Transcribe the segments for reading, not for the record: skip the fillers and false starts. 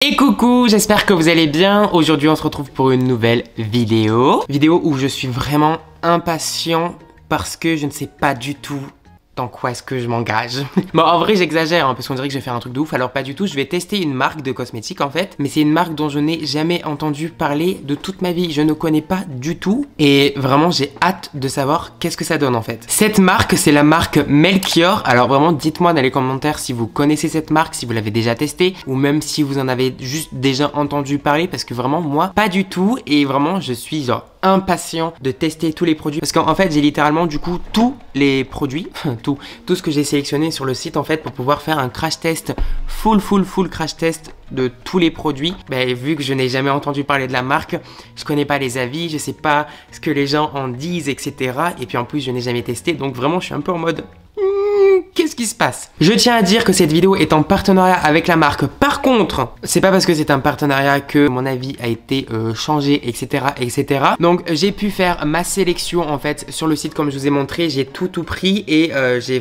Et coucou, j'espère que vous allez bien. Aujourd'hui on se retrouve pour une nouvelle vidéo où je suis vraiment impatient parce que je ne sais pas du tout dans quoi est-ce que je m'engage. Bon, en vrai j'exagère hein, parce qu'on dirait que je vais faire un truc de ouf, alors pas du tout. Je vais tester une marque de cosmétiques en fait, mais c'est une marque dont je n'ai jamais entendu parler de toute ma vie. Je ne connais pas du tout et vraiment j'ai hâte de savoir qu'est-ce que ça donne en fait. Cette marque, c'est la marque Melchior. Alors vraiment dites-moi dans les commentaires si vous connaissez cette marque, si vous l'avez déjà testée ou même si vous en avez juste déjà entendu parler, parce que vraiment moi pas du tout, et vraiment je suis genre impatient de tester tous les produits parce qu'en fait j'ai littéralement du coup tous les produits, tout ce que j'ai sélectionné sur le site en fait pour pouvoir faire un crash test, full crash test de tous les produits. Ben, vu que je n'ai jamais entendu parler de la marque, je connais pas les avis, je sais pas ce que les gens en disent, etc. Et puis en plus je n'ai jamais testé, donc vraiment je suis un peu en mode qu'est-ce qui se passe? Je tiens à dire que cette vidéo est en partenariat avec la marque. Par contre, c'est pas parce que c'est un partenariat que mon avis a été changé, etc. Donc j'ai pu faire ma sélection en fait sur le site comme je vous ai montré. J'ai tout pris et j'ai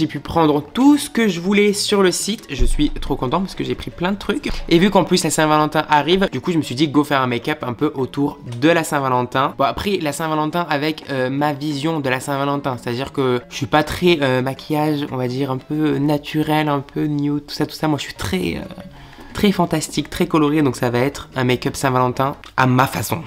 pu prendre tout ce que je voulais sur le site. Je suis trop content parce que j'ai pris plein de trucs. Et vu qu'en plus la Saint-Valentin arrive, du coup je me suis dit go faire un make-up un peu autour de la Saint-Valentin. Bon, après la Saint-Valentin avec ma vision de la Saint-Valentin, c'est-à-dire que je suis pas très maquillage, on va dire un peu naturel, un peu nude, tout ça. Moi je suis très fantastique, très coloré, donc ça va être un make-up Saint-Valentin à ma façon.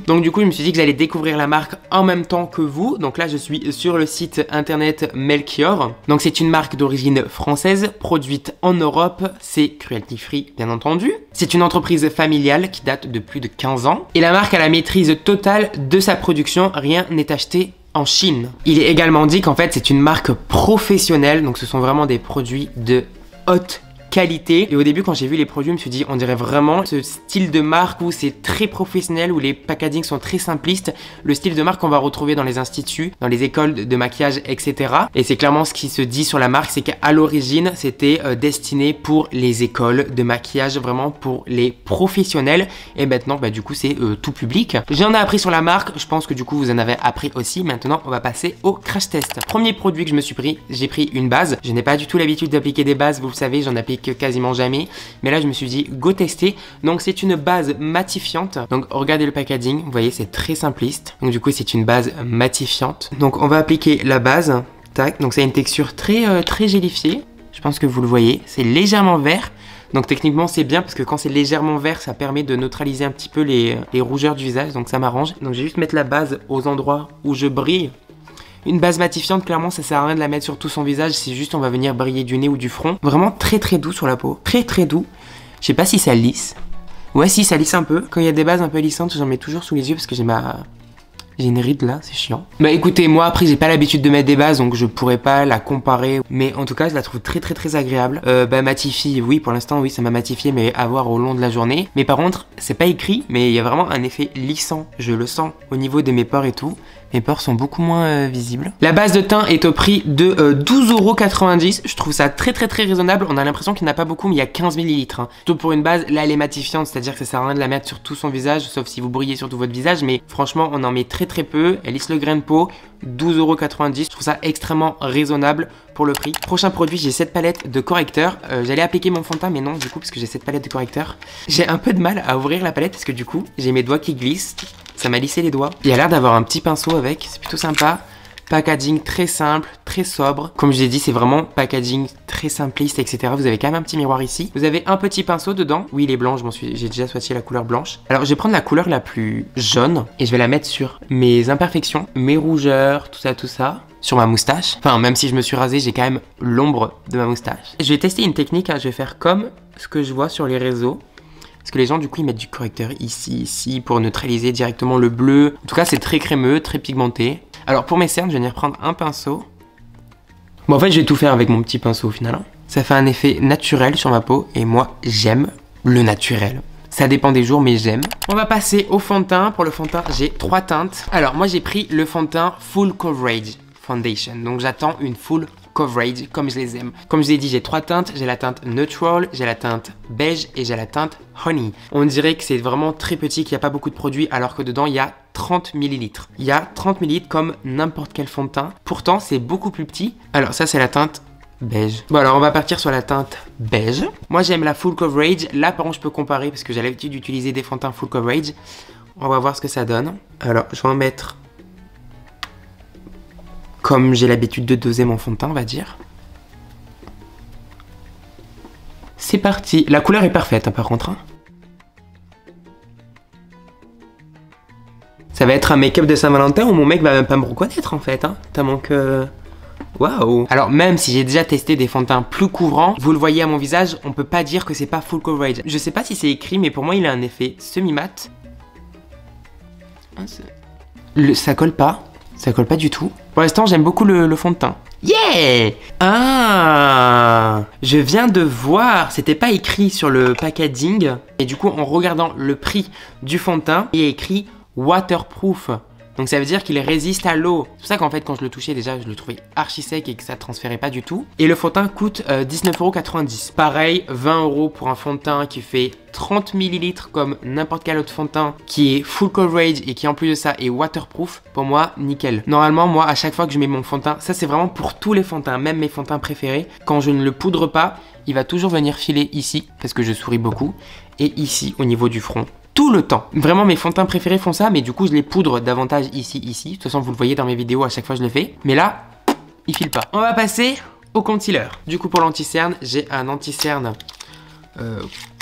Donc du coup je me suis dit que j'allais découvrir la marque en même temps que vous. Donc là je suis sur le site internet Melchior. Donc c'est une marque d'origine française, produite en Europe, c'est cruelty free bien entendu. C'est une entreprise familiale qui date de plus de 15 ans. Et la marque a la maîtrise totale de sa production, rien n'est acheté en Chine. Il est également dit qu'en fait c'est une marque professionnelle, donc ce sont vraiment des produits de haute qualité. Et au début quand j'ai vu les produits, je me suis dit on dirait vraiment ce style de marque où c'est très professionnel, où les packaging sont très simplistes, le style de marque qu'on va retrouver dans les instituts, dans les écoles de maquillage, etc. Et c'est clairement ce qui se dit sur la marque, c'est qu'à l'origine c'était destiné pour les écoles de maquillage, vraiment pour les professionnels. Et maintenant bah du coup c'est tout public. J'en ai appris sur la marque, je pense que du coup vous en avez appris aussi. Maintenant on va passer au crash test. Premier produit que je me suis pris, j'ai pris une base. Je n'ai pas du tout l'habitude d'appliquer des bases, vous le savez, j'en applique quasiment jamais, mais là je me suis dit go tester. Donc c'est une base matifiante, donc regardez le packaging, vous voyez c'est très simpliste, donc du coup c'est une base matifiante. Donc on va appliquer la base, tac, donc c'est une texture très gélifiée, je pense que vous le voyez, c'est légèrement vert. Donc techniquement c'est bien parce que quand c'est légèrement vert ça permet de neutraliser un petit peu les rougeurs du visage, donc ça m'arrange. Donc je vais juste mettre la base aux endroits où je brille. Une base matifiante, clairement ça sert à rien de la mettre sur tout son visage, c'est juste on va venir briller du nez ou du front. Vraiment très doux sur la peau, très doux. Je sais pas si ça lisse. Ouais si ça lisse un peu. Quand il y a des bases un peu lissantes, j'en mets toujours sous les yeux parce que j'ai une ride là, c'est chiant. Bah écoutez, moi après j'ai pas l'habitude de mettre des bases donc je pourrais pas la comparer. Mais en tout cas je la trouve très agréable. Bah matifie, oui pour l'instant oui ça m'a matifié, mais à voir au long de la journée. Mais par contre c'est pas écrit, mais il y a vraiment un effet lissant. Je le sens au niveau de mes pores et tout. Mes pores sont beaucoup moins visibles. La base de teint est au prix de 12,90 €. Je trouve ça très raisonnable. On a l'impression qu'il n'y en a pas beaucoup, mais il y a 15 ml. Hein. Surtout pour une base, là elle est matifiante, c'est-à-dire que ça sert à rien de la mettre sur tout son visage, sauf si vous brillez sur tout votre visage. Mais franchement, on en met très peu. Elle lisse le grain de peau. 12,90 €. Je trouve ça extrêmement raisonnable pour le prix. Prochain produit, j'ai cette palette de correcteur. J'allais appliquer mon fond de teint, mais non, du coup, parce que j'ai cette palette de correcteur. J'ai un peu de mal à ouvrir la palette parce que du coup, j'ai mes doigts qui glissent. Ça m'a lissé les doigts. Il a l'air d'avoir un petit pinceau avec, c'est plutôt sympa. Packaging très simple, très sobre. Comme je l'ai dit, c'est vraiment packaging très simpliste, etc. Vous avez quand même un petit miroir ici. Vous avez un petit pinceau dedans. Oui, il est blanc, j'ai déjà swatché la couleur blanche. Alors, je vais prendre la couleur la plus jaune et je vais la mettre sur mes imperfections, mes rougeurs, tout ça. Sur ma moustache. Enfin, même si je me suis rasé, j'ai quand même l'ombre de ma moustache. Je vais tester une technique, hein. Je vais faire comme ce que je vois sur les réseaux. Parce que les gens, du coup, ils mettent du correcteur ici, pour neutraliser directement le bleu. En tout cas, c'est très crémeux, très pigmenté. Alors, pour mes cernes, je vais venir prendre un pinceau. Bon, en fait, je vais tout faire avec mon petit pinceau, au final. Hein. Ça fait un effet naturel sur ma peau. Et moi, j'aime le naturel. Ça dépend des jours, mais j'aime. On va passer au fond de teint. Pour le fond de teint, j'ai 3 teintes. Alors, moi, j'ai pris le fond de teint Full Coverage Foundation. Donc, j'attends une full coverage comme je les aime. Comme je l'ai dit, j'ai 3 teintes. J'ai la teinte Neutral, j'ai la teinte Beige et j'ai la teinte Honey. On dirait que c'est vraiment très petit, qu'il n'y a pas beaucoup de produits, alors que dedans, il y a 30 ml. Il y a 30 ml comme n'importe quel fond de teint. Pourtant, c'est beaucoup plus petit. Alors ça, c'est la teinte beige. Bon alors on va partir sur la teinte beige. Moi j'aime la full coverage. Là par contre je peux comparer parce que j'ai l'habitude d'utiliser des fonds de teint full coverage. On va voir ce que ça donne. Alors je vais en mettre comme j'ai l'habitude de doser mon fond de teint, on va dire. C'est parti. La couleur est parfaite hein, par contre. Hein. Ça va être un make-up de Saint-Valentin où mon mec va même pas me reconnaître en fait. Hein. Tellement que... Waouh! Alors même si j'ai déjà testé des fonds de teint plus couvrants, vous le voyez à mon visage, on peut pas dire que c'est pas full coverage. Je sais pas si c'est écrit, mais pour moi il a un effet semi-mat. Ça colle pas du tout. Pour l'instant j'aime beaucoup le fond de teint. Yeah! Ah! Je viens de voir, c'était pas écrit sur le packaging. Et du coup en regardant le prix du fond de teint, il est écrit waterproof. Donc ça veut dire qu'il résiste à l'eau. C'est pour ça qu'en fait quand je le touchais déjà je le trouvais archi sec et que ça transférait pas du tout. Et le fond de teint coûte 19,90 €. Pareil, 20 € pour un fond de teint qui fait 30 ml comme n'importe quel autre fond de teint qui est full coverage et qui en plus de ça est waterproof. Pour moi, nickel. Normalement moi à chaque fois que je mets mon fond de teint, ça c'est vraiment pour tous les fonds de teint, même mes fonds de teint préférés. Quand je ne le poudre pas, il va toujours venir filer ici parce que je souris beaucoup. Et ici au niveau du front. Tout le temps. Vraiment mes fonds de teint préférés font ça, mais du coup je les poudre davantage ici. De toute façon vous le voyez dans mes vidéos, à chaque fois je le fais. Mais là, il file pas. On va passer au concealer. Du coup pour l'anti-cerne, j'ai un anti-cerne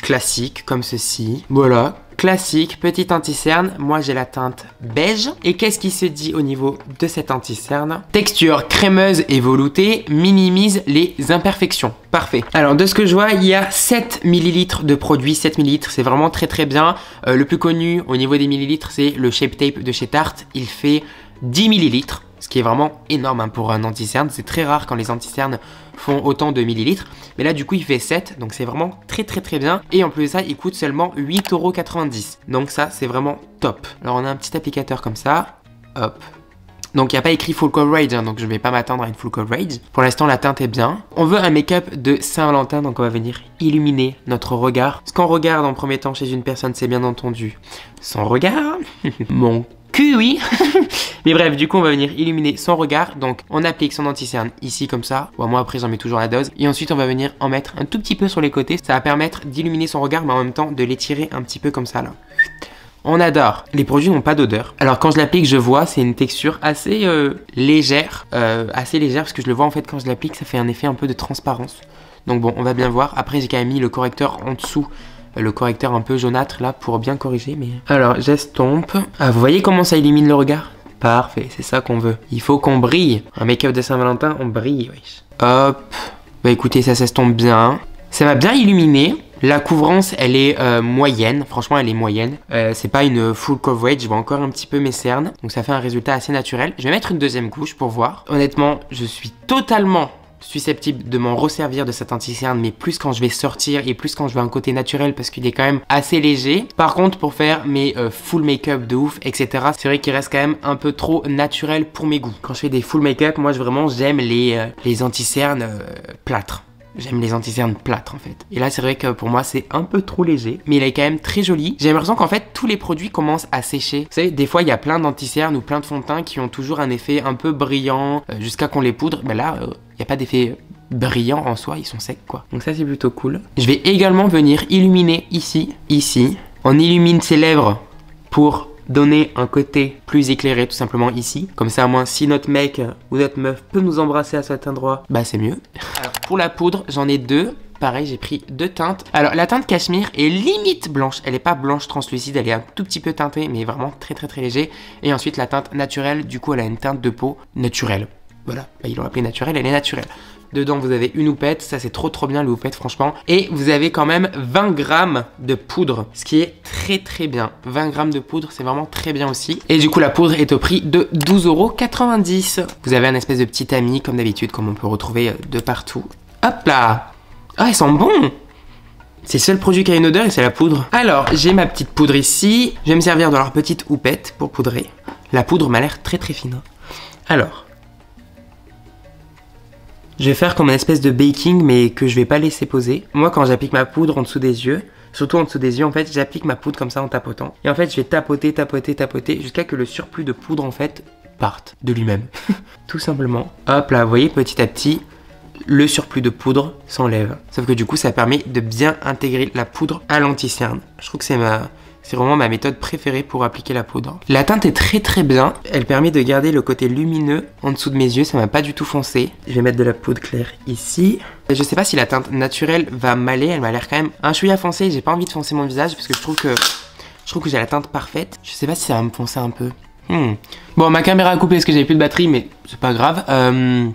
classique comme ceci. Voilà, classique, petit anti-cerne. Moi j'ai la teinte beige. Et qu'est-ce qui se dit au niveau de cet anti-cerne? Texture crémeuse et veloutée, minimise les imperfections. Parfait. Alors de ce que je vois, il y a 7 ml de produit. 7 ml, c'est vraiment très bien. Le plus connu au niveau des millilitres, c'est le Shape Tape de chez Tarte. Il fait 10 ml. Ce qui est vraiment énorme hein, pour un anti-cerne. C'est très rare quand les anti-cernes font autant de millilitres. Mais là, du coup, il fait 7. Donc, c'est vraiment très bien. Et en plus de ça, il coûte seulement 8,90 €. Donc, ça, c'est vraiment top. Alors, on a un petit applicateur comme ça. Hop. Donc, il n'y a pas écrit full coverage. Hein, donc, je ne vais pas m'attendre à une full coverage. Pour l'instant, la teinte est bien. On veut un make-up de Saint-Valentin. Donc, on va venir illuminer notre regard. Ce qu'on regarde en premier temps chez une personne, c'est bien entendu son regard. Mon cul, oui. Mais bref, du coup, on va venir illuminer son regard. Donc, on applique son anti-cerne ici, comme ça. Bon, moi, après, j'en mets toujours la dose. Et ensuite, on va venir en mettre un tout petit peu sur les côtés. Ça va permettre d'illuminer son regard, mais en même temps, de l'étirer un petit peu comme ça, là. On adore. Les produits n'ont pas d'odeur. Alors, quand je l'applique, je vois, c'est une texture assez légère. Parce que je le vois, en fait, quand je l'applique, ça fait un effet un peu de transparence. Donc, bon, on va bien voir. Après, j'ai quand même mis le correcteur en dessous. Le correcteur un peu jaunâtre, là, pour bien corriger, mais... Alors, j'estompe. Ah, vous voyez comment ça illumine le regard? Parfait, c'est ça qu'on veut. Il faut qu'on brille. Un make-up de Saint-Valentin, on brille, wesh. Hop. Bah écoutez, ça s'estompe bien. Ça va bien illuminer. La couvrance, elle est moyenne. Franchement, elle est moyenne. C'est pas une full coverage. Je vois encore un petit peu mes cernes. Donc ça fait un résultat assez naturel. Je vais mettre une deuxième couche pour voir. Honnêtement, je suis totalement susceptible de m'en resservir de cet anti-cerne, mais plus quand je vais sortir et plus quand je veux un côté naturel parce qu'il est quand même assez léger. Par contre, pour faire mes full make-up de ouf, etc., c'est vrai qu'il reste quand même un peu trop naturel pour mes goûts. Quand je fais des full make-up, moi vraiment j'aime les anti-cernes plâtres. J'aime les anti-cernes plâtres en fait. Et là c'est vrai que pour moi c'est un peu trop léger. Mais il est quand même très joli. J'ai l'impression qu'en fait tous les produits commencent à sécher. Vous savez, des fois il y a plein d'anti-cernes ou plein de fonds de teint qui ont toujours un effet un peu brillant jusqu'à qu'on les poudre. Mais là il n'y a pas d'effet brillant en soi, ils sont secs quoi. Donc ça c'est plutôt cool. Je vais également venir illuminer ici. On illumine ses lèvres pour donner un côté plus éclairé tout simplement ici. Comme ça, au moins, si notre mec ou notre meuf peut nous embrasser à cet endroit, bah c'est mieux. Alors, pour la poudre, j'en ai deux. Pareil, j'ai pris deux teintes. Alors, la teinte cachemire est limite blanche. Elle n'est pas blanche translucide, elle est un tout petit peu teintée, mais vraiment très léger. Et ensuite, la teinte naturelle, du coup, elle a une teinte de peau naturelle. Voilà, bah, ils l'ont appelée naturelle, elle est naturelle. Dedans, vous avez une houppette, ça c'est trop bien les houpettes franchement. Et vous avez quand même 20 grammes de poudre, ce qui est très bien. 20 grammes de poudre, c'est vraiment très bien aussi. Et du coup, la poudre est au prix de 12,90 €. Vous avez un espèce de petit tamis, comme d'habitude, comme on peut retrouver de partout. Hop là! Ah, ils sont bons! C'est le seul produit qui a une odeur et c'est la poudre. Alors, j'ai ma petite poudre ici. Je vais me servir de leur petite houppette pour poudrer. La poudre m'a l'air très fine. Alors... je vais faire comme une espèce de baking mais que je vais pas laisser poser. Moi quand j'applique ma poudre en dessous des yeux, surtout en dessous des yeux en fait, j'applique ma poudre comme ça en tapotant. Et en fait je vais tapoter jusqu'à que le surplus de poudre en fait parte de lui-même. Tout simplement. Hop là, vous voyez petit à petit, le surplus de poudre s'enlève. Sauf que du coup, ça permet de bien intégrer la poudre à l'anti-cerne. Je trouve que c'est vraiment ma méthode préférée pour appliquer la poudre. La teinte est très bien. Elle permet de garder le côté lumineux en dessous de mes yeux. Ça m'a pas du tout foncé. Je vais mettre de la poudre claire ici. Je sais pas si la teinte naturelle va m'aller. Elle m'a l'air quand même un chouïa foncé. J'ai pas envie de foncer mon visage parce que je trouve que j'ai la teinte parfaite. Je sais pas si ça va me foncer un peu. Bon, ma caméra a coupé parce que j'avais plus de batterie, mais c'est pas grave.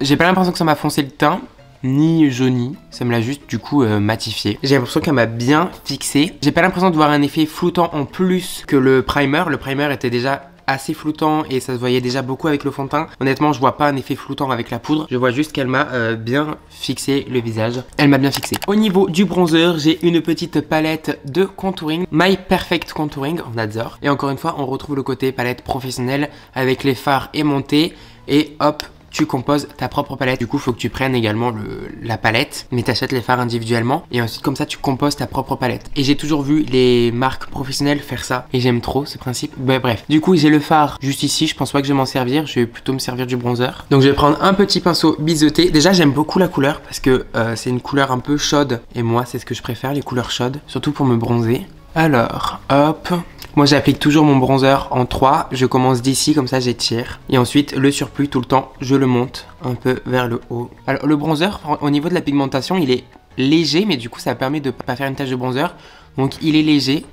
J'ai pas l'impression que ça m'a foncé le teint, ni jauni. Ça me l'a juste du coup matifié. J'ai l'impression qu'elle m'a bien fixé. J'ai pas l'impression de voir un effet floutant en plus que le primer. Le primer était déjà assez floutant et ça se voyait déjà beaucoup avec le fond de teint. Honnêtement, je vois pas un effet floutant avec la poudre. Je vois juste qu'elle m'a bien fixé le visage. Elle m'a bien fixé. Au niveau du bronzer, j'ai une petite palette de contouring. My Perfect Contouring, on adore. Et encore une fois, on retrouve le côté palette professionnelle avec les fards aimantés. Et hop, tu composes ta propre palette. Du coup, il faut que tu prennes également la palette, mais t'achètes les fards individuellement. Et ensuite, comme ça, tu composes ta propre palette. Et j'ai toujours vu les marques professionnelles faire ça. Et j'aime trop ce principe. Bah, bref. Du coup, j'ai le fard juste ici. Je pense pas que je vais m'en servir. Je vais plutôt me servir du bronzer. Donc, je vais prendre un petit pinceau biseauté. Déjà, j'aime beaucoup la couleur parce que c'est une couleur un peu chaude. Et moi, c'est ce que je préfère, les couleurs chaudes. Surtout pour me bronzer. Alors, hop. Moi j'applique toujours mon bronzer en 3, je commence d'ici comme ça j'étire. Et ensuite le surplus tout le temps, je le monte un peu vers le haut. Alors le bronzer, au niveau de la pigmentation, il est léger, mais du coup ça permet de pas faire une tache de bronzer. Donc il est léger,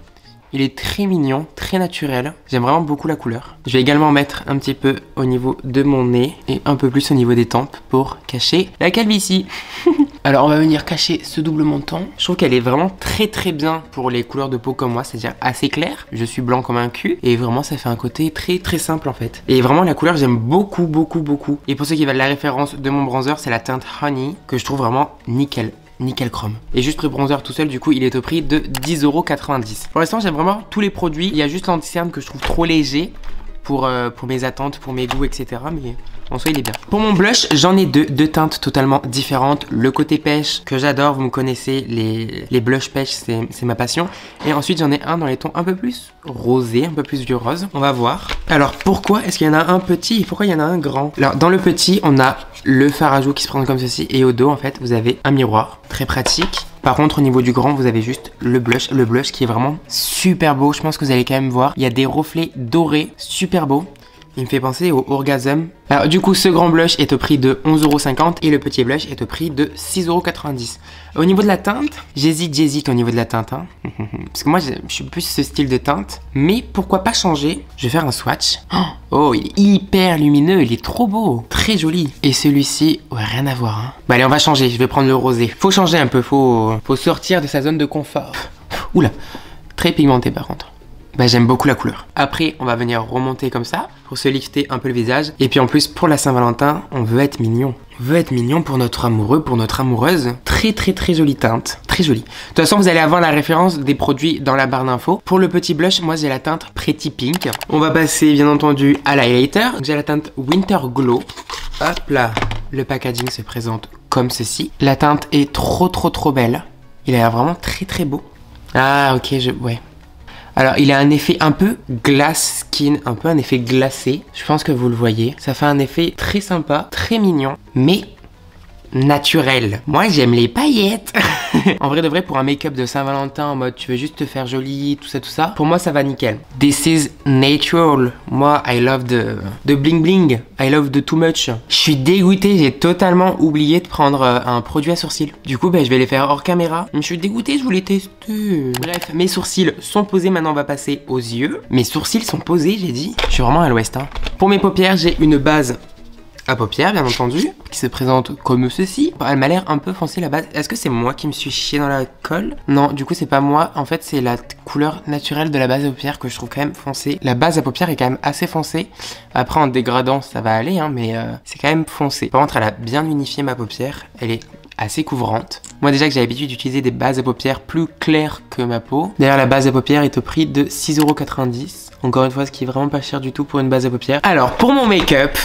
il est très mignon, très naturel. J'aime vraiment beaucoup la couleur. Je vais également mettre un petit peu au niveau de mon nez et un peu plus au niveau des tempes pour cacher la calvitie. Alors on va venir cacher ce double menton. Je trouve qu'elle est vraiment très bien pour les couleurs de peau comme moi, c'est-à-dire assez claire. Je suis blanc comme un cul et vraiment ça fait un côté très simple en fait. Et vraiment la couleur j'aime beaucoup. Et pour ceux qui veulent la référence de mon bronzer, c'est la teinte Honey que je trouve vraiment nickel chrome. Et juste le bronzer tout seul, du coup, il est au prix de 10,90 €. Pour l'instant, j'aime vraiment tous les produits. Il y a juste l'anti-cerne que je trouve trop léger pour mes attentes, pour mes goûts, etc. Mais en soi, il est bien. Pour mon blush, j'en ai deux teintes totalement différentes. Le côté pêche, que j'adore, vous me connaissez, les blush pêche, c'est ma passion. Et ensuite, j'en ai un dans les tons un peu plus rosé, un peu plus vieux rose. On va voir. Alors, pourquoi est-ce qu'il y en a un petit et pourquoi il y en a un grand? Alors, dans le petit, on a le fard à joues qui se présente comme ceci. Et au dos, en fait, vous avez un miroir. Très pratique. Par contre, au niveau du grand, vous avez juste le blush qui est vraiment super beau. Je pense que vous allez quand même voir. Il y a des reflets dorés, super beaux. Il me fait penser au Orgasm. Alors du coup, ce grand blush est au prix de 11,50 € et le petit blush est au prix de 6,90 €. Au niveau de la teinte, j'hésite au niveau de la teinte. Hein. Parce que moi, je suis plus ce style de teinte. Mais pourquoi pas changer? Je vais faire un swatch. Oh, il est hyper lumineux, il est trop beau. Très joli. Et celui-ci, ouais, rien à voir. Hein. Bah allez, on va changer. Je vais prendre le rosé. Faut changer un peu, faut sortir de sa zone de confort. Oula, très pigmenté par contre. Bah j'aime beaucoup la couleur. Après, on va venir remonter comme ça pour se lifter un peu le visage. Et puis en plus, pour la Saint-Valentin, on veut être mignon. On veut être mignon pour notre amoureux, pour notre amoureuse. Très jolie teinte. Très jolie. De toute façon, vous allez avoir la référence des produits dans la barre d'infos. Pour le petit blush, moi j'ai la teinte Pretty Pink. On va passer bien entendu à l'highlighter. J'ai la teinte Winter Glow. Hop là. Le packaging se présente comme ceci. La teinte est trop belle. Il a l'air vraiment très beau. Ah ok, ouais. Alors, il a un effet un peu glass skin, un peu un effet glacé. Je pense que vous le voyez. Ça fait un effet très sympa, très mignon, mais naturel. Moi, j'aime les paillettes. En vrai de vrai, pour un make-up de Saint-Valentin, en mode tu veux juste te faire jolie, tout ça, pour moi, ça va nickel. This is natural. Moi, I love the bling bling. I love the too much. Je suis dégoûté, j'ai totalement oublié de prendre un produit à sourcils. Du coup, je vais les faire hors caméra. Je suis dégoûté, je voulais tester. Bref, mes sourcils sont posés, maintenant on va passer aux yeux. Mes sourcils sont posés, j'ai dit. Je suis vraiment à l'ouest. Hein. Pour mes paupières, j'ai une base à paupières, bien entendu, qui se présente comme ceci. Elle m'a l'air un peu foncée la base. Est-ce que c'est moi qui me suis chié dans la colle? Non, du coup c'est pas moi. En fait c'est la couleur naturelle de la base à paupières que je trouve quand même foncée. La base à paupières est quand même assez foncée. Après en dégradant ça va aller, hein, mais c'est quand même foncé. Par contre elle a bien unifié ma paupière. Elle est assez couvrante. Moi déjà que j'ai l'habitude d'utiliser des bases à paupières plus claires que ma peau. D'ailleurs la base à paupières est au prix de 6,90 €. Encore une fois, ce qui est vraiment pas cher du tout pour une base à paupières. Alors pour mon make-up,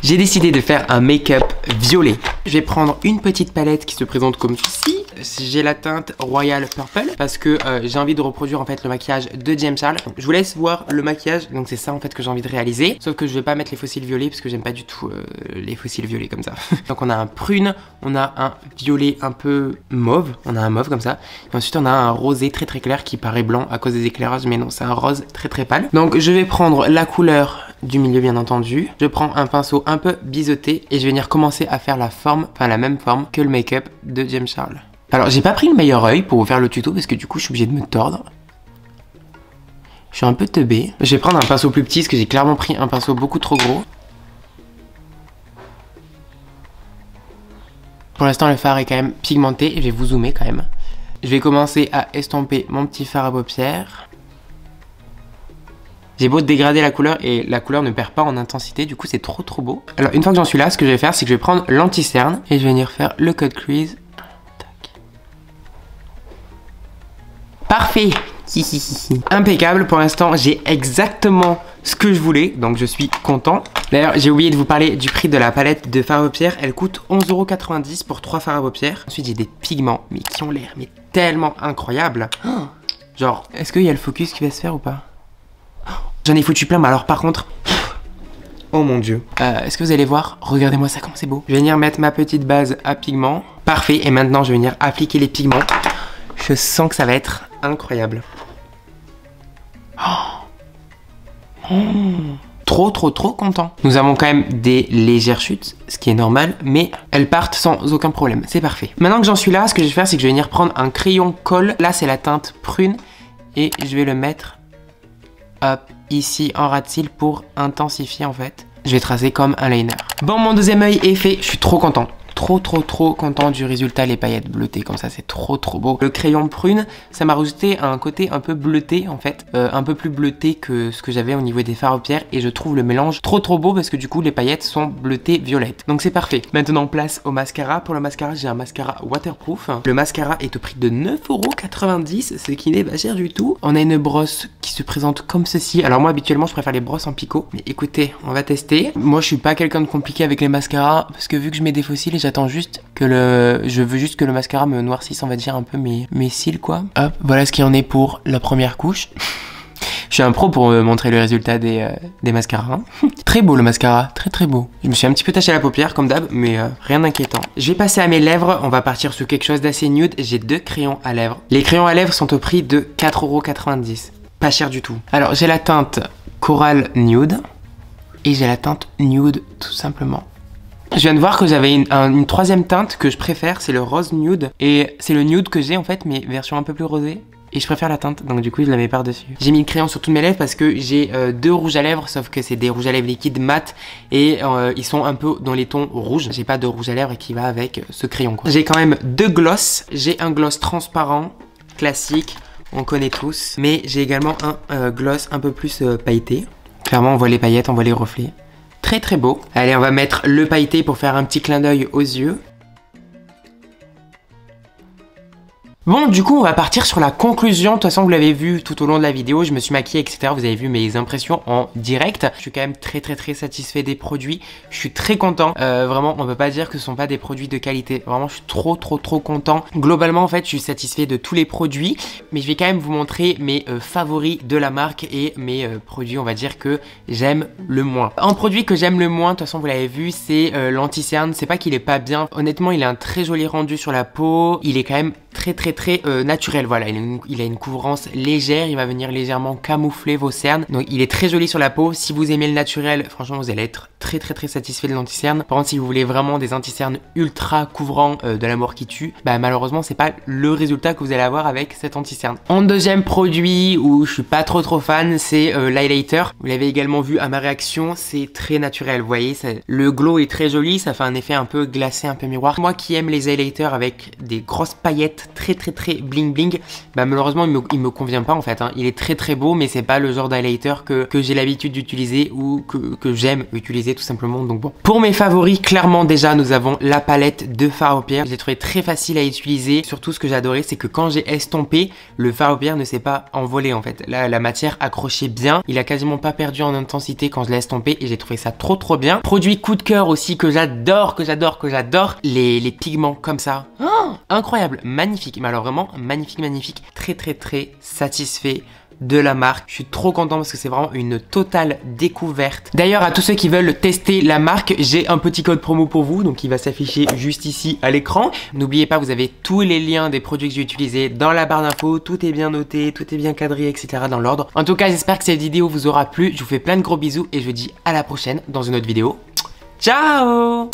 j'ai décidé de faire un make-up violet. Je vais prendre une petite palette qui se présente comme ceci. J'ai la teinte Royal Purple parce que j'ai envie de reproduire en fait le maquillage de James Charles. Donc, je vous laisse voir le maquillage, donc c'est ça en fait que j'ai envie de réaliser. Sauf que je vais pas mettre les fossiles violets parce que j'aime pas du tout les fossiles violets comme ça. Donc on a un prune, on a un violet un peu mauve, on a un mauve comme ça. Et ensuite on a un rosé très très clair qui paraît blanc à cause des éclairages, mais non, c'est un rose très très pâle. Donc je vais prendre la couleur du milieu bien entendu. Je prends un pinceau un peu biseauté et je vais venir commencer à faire la forme, enfin la même forme que le make-up de James Charles. Alors j'ai pas pris le meilleur œil pour vous faire le tuto parce que du coup je suis obligé de me tordre. Je suis un peu teubé. Je vais prendre un pinceau plus petit parce que j'ai clairement pris un pinceau beaucoup trop gros. Pour l'instant le fard est quand même pigmenté et je vais vous zoomer quand même. Je vais commencer à estomper mon petit fard à paupières. J'ai beau dégrader la couleur et la couleur ne perd pas en intensité, du coup c'est trop trop beau. Alors une fois que j'en suis là, ce que je vais faire c'est que je vais prendre l'anti-cerne et je vais venir faire le cut crease. Tac. Parfait. Impeccable, pour l'instant j'ai exactement ce que je voulais, donc je suis content. D'ailleurs j'ai oublié de vous parler du prix de la palette de fard à paupières, elle coûte 11,90 € pour 3 fards à paupières. Ensuite j'ai des pigments mais qui ont l'air mais tellement incroyables. Oh, genre, est-ce qu'il y a le focus qui va se faire ou pas? J'en ai foutu plein, mais alors par contre... Oh mon dieu. Est-ce que vous allez voir? Regardez-moi ça, comment c'est beau. Je vais venir mettre ma petite base à pigments. Parfait, et maintenant je vais venir appliquer les pigments. Je sens que ça va être incroyable. Oh. Trop content. Nous avons quand même des légères chutes, ce qui est normal, mais elles partent sans aucun problème, c'est parfait. Maintenant que j'en suis là, ce que je vais faire, c'est que je vais venir prendre un crayon colle. Là, c'est la teinte prune, et je vais le mettre... hop, ici en ras de cils pour intensifier en fait. Je vais tracer comme un liner. Bon, mon deuxième œil est fait, je suis trop content. Trop content du résultat, les paillettes bleutées comme ça, c'est trop beau. Le crayon prune, ça m'a rajouté un côté un peu bleuté en fait, un peu plus bleuté que ce que j'avais au niveau des fards à paupières et je trouve le mélange trop beau parce que du coup les paillettes sont bleutées violettes. Donc c'est parfait. Maintenant place au mascara. Pour le mascara, j'ai un mascara waterproof. Le mascara est au prix de 9,90 €, ce qui n'est pas cher du tout. On a une brosse qui se présente comme ceci. Alors moi habituellement je préfère les brosses en picot, mais écoutez, on va tester. Moi je suis pas quelqu'un de compliqué avec les mascaras parce que vu que je mets des fossiles, j'attends juste que je veux juste que le mascara me noircisse, on va dire, un peu mes cils quoi. Hop, voilà ce qu'il en est pour la première couche. Je suis un pro pour montrer le résultat des mascaras. Hein. Très beau le mascara, très beau. Je me suis un petit peu taché la paupière comme d'hab, mais rien d'inquiétant. Je vais passer à mes lèvres, on va partir sur quelque chose d'assez nude. J'ai 2 crayons à lèvres. Les crayons à lèvres sont au prix de 4,90 €. Pas cher du tout. Alors j'ai la teinte Coral Nude et j'ai la teinte Nude tout simplement. Je viens de voir que j'avais une troisième teinte que je préfère, c'est le rose nude. Et c'est le nude que j'ai en fait, mais version un peu plus rosée. Et je préfère la teinte, donc du coup je la mets par-dessus. J'ai mis le crayon sur toutes mes lèvres parce que j'ai 2 rouges à lèvres, sauf que c'est des rouges à lèvres liquides mat. Et ils sont un peu dans les tons rouges. J'ai pas de rouge à lèvres qui va avec ce crayon quoi. J'ai quand même 2 gloss. J'ai un gloss transparent, classique, on connaît tous. Mais j'ai également un gloss un peu plus pailleté. Clairement on voit les paillettes, on voit les reflets. Très beau. Allez, on va mettre le pailleté pour faire un petit clin d'œil aux yeux. Bon, du coup, on va partir sur la conclusion. De toute façon, vous l'avez vu tout au long de la vidéo, je me suis maquillée, etc. Vous avez vu mes impressions en direct. Je suis quand même très satisfait des produits. Je suis très content. Vraiment, on peut pas dire que ce sont pas des produits de qualité. Vraiment, je suis trop content. Globalement, en fait, je suis satisfait de tous les produits. Mais je vais quand même vous montrer mes favoris de la marque et mes produits, on va dire, que j'aime le moins. Un produit que j'aime le moins, de toute façon, vous l'avez vu, c'est l'anti-cerne. C'est pas qu'il est pas bien. Honnêtement, il a un très joli rendu sur la peau. Il est quand même très naturel, voilà, il a une couvrance légère, il va venir légèrement camoufler vos cernes, donc il est très joli sur la peau. Si vous aimez le naturel, franchement vous allez être très satisfait de l'anti-cerne. Par contre si vous voulez vraiment des anti-cernes ultra couvrants de la mort qui tue, bah malheureusement c'est pas le résultat que vous allez avoir avec cet anti-cerne. En deuxième produit où je suis pas trop fan, c'est l'highlighter. Vous l'avez également vu à ma réaction, c'est très naturel, vous voyez, le glow est très joli, ça fait un effet un peu glacé, un peu miroir. Moi qui aime les highlighters avec des grosses paillettes très bling, bah malheureusement il me convient pas en fait, hein. Il est très beau, mais c'est pas le genre d'highlighter que j'ai l'habitude d'utiliser ou que j'aime utiliser tout simplement, donc bon. Pour mes favoris, clairement déjà nous avons la palette de fard à paupières. Je l'ai trouvé très facile à utiliser. Surtout ce que j'ai adoré, c'est que quand j'ai estompé, le fard à paupières ne s'est pas envolé en fait. Là, la matière accrochait bien, il a quasiment pas perdu en intensité quand je l'ai estompé et j'ai trouvé ça trop bien. Produit coup de cœur aussi que j'adore, les pigments comme ça. Oh, incroyable, magnifique, mais alors vraiment magnifique, magnifique, très très très satisfait de la marque. Je suis trop content parce que c'est vraiment une totale découverte. D'ailleurs, à tous ceux qui veulent tester la marque, j'ai un petit code promo pour vous, donc il va s'afficher juste ici à l'écran. N'oubliez pas, vous avez tous les liens des produits que j'ai utilisés dans la barre d'infos, tout est bien noté, tout est bien cadré, etc. dans l'ordre. En tout cas, j'espère que cette vidéo vous aura plu. Je vous fais plein de gros bisous et je vous dis à la prochaine dans une autre vidéo. Ciao!